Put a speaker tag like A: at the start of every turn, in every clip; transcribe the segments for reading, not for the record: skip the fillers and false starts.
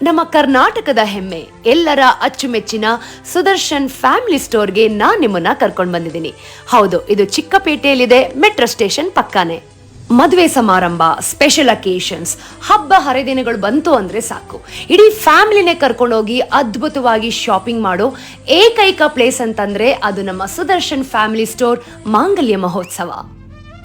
A: ನಮ್ಮ ಕರ್ನಾಟಕದ ಹೆಮ್ಮೆ ಎಲ್ಲರ ಅಚ್ಚುಮೆಚ್ಚಿನ ಸುದರ್ಶನ್ ಫ್ಯಾಮಿಲಿ ಸ್ಟೋರ್ಗೆ ನಾನ್ ನಿಮ್ಮನ್ನ ಕರ್ಕೊಂಡು ಬಂದಿದ್ದೀನಿ. ಹೌದು, ಇದು ಚಿಕ್ಕಪೇಟೆಯಲ್ಲಿದೆ, ಮೆಟ್ರೋ ಸ್ಟೇಷನ್ ಪಕ್ಕಾನೆ. ಮದುವೆ ಸಮಾರಂಭ, ಸ್ಪೆಷಲ್ ಅಕೇಶನ್ಸ್, ಹಬ್ಬ ಹರಿದಿನಗಳು ಬಂತು ಅಂದ್ರೆ ಸಾಕು, ಇಡೀ ಫ್ಯಾಮಿಲಿನೇ ಕರ್ಕೊಂಡೋಗಿ ಅದ್ಭುತವಾಗಿ ಶಾಪಿಂಗ್ ಮಾಡೋ ಏಕೈಕ ಪ್ಲೇಸ್ ಅಂತಂದ್ರೆ ಅದು ನಮ್ಮ ಸುದರ್ಶನ್ ಫ್ಯಾಮಿಲಿ ಸ್ಟೋರ್ ಮಾಂಗಲ್ಯ ಮಹೋತ್ಸವ.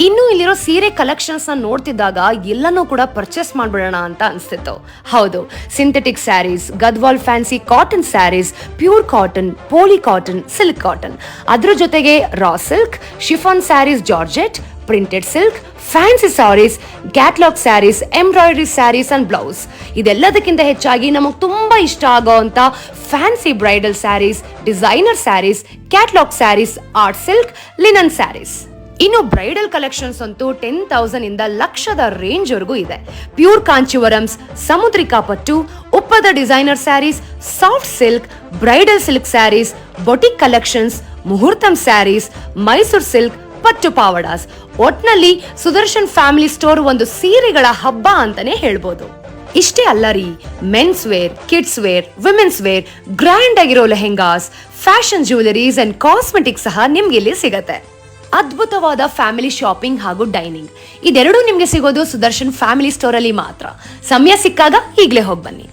A: ಇನ್ನು ಇಲ್ಲಿರೋ ಸೀರೆ ಕಲೆಕ್ಷನ್ಸ್ ನ ನೋಡ್ತಿದ್ದಾಗ ಎಲ್ಲನೂ ಕೂಡ ಪರ್ಚೇಸ್ ಮಾಡ್ಬಿಡೋಣ ಅಂತ ಅನ್ಸ್ತಿತ್ತು. ಹೌದು, synthetic sarees, Gadwal fancy cotton sarees, pure cotton, poly cotton, silk cotton, ಅದ್ರ ಜೊತೆಗೆ raw silk, chiffon sarees, georgette, printed silk, fancy sarees, catalogue sarees, embroidery sarees and blouse. ಇದೆಲ್ಲದಕ್ಕಿಂತ ಹೆಚ್ಚಾಗಿ ನಮಗೆ ತುಂಬಾ ಇಷ್ಟ ಆಗೋ ಅಂತ fancy bridal sarees, designer sarees, catalogue sarees, art silk, linen sarees. ಇನ್ನು ಬ್ರೈಡಲ್ ಕಲೆಕ್ಷನ್ಸ್ ಅಂತೂ 10,000 ಇಂದ ಲಕ್ಷದ ರೇಂಜ್ ವರೆಗೂ ಇದೆ. Pure Kanchivarams, Samudrika Pattu, Uppada designer sarees, soft silk, bridal silk sarees, boutique collections, Muhurtham sarees, Mysore silk, pattu pavadas. ಒಟ್ನಲ್ಲಿ ಸುದರ್ಶನ್ ಫ್ಯಾಮಿಲಿ ಸ್ಟೋರ್ ಒಂದು ಸೀರೆಗಳ ಹಬ್ಬ ಅಂತಾನೆ ಹೇಳ್ಬೋದು. ಇಷ್ಟೇ ಅಲ್ಲ ರೀ, men's wear, kids wear, women's wear, grand ಆಗಿರೋ lehengas, fashion jewelleries and cosmetic ಸಹ ನಿಮ್ಗೆ ಇಲ್ಲಿ ಸಿಗತ್ತೆ. ಅದ್ಭುತವಾದ ಫ್ಯಾಮಿಲಿ ಶಾಪಿಂಗ್ ಹಾಗೂ ಡೈನಿಂಗ್ ಇದೆರಡೂ ನಿಮ್ಗೆ ಸಿಗೋದು ಸುದರ್ಶನ್ ಫ್ಯಾಮಿಲಿ ಸ್ಟೋರ್ ಅಲ್ಲಿ ಮಾತ್ರ. ಸಮಯ ಸಿಕ್ಕಾಗ ಈಗಲೇ ಹೋಗಿ ಬನ್ನಿ.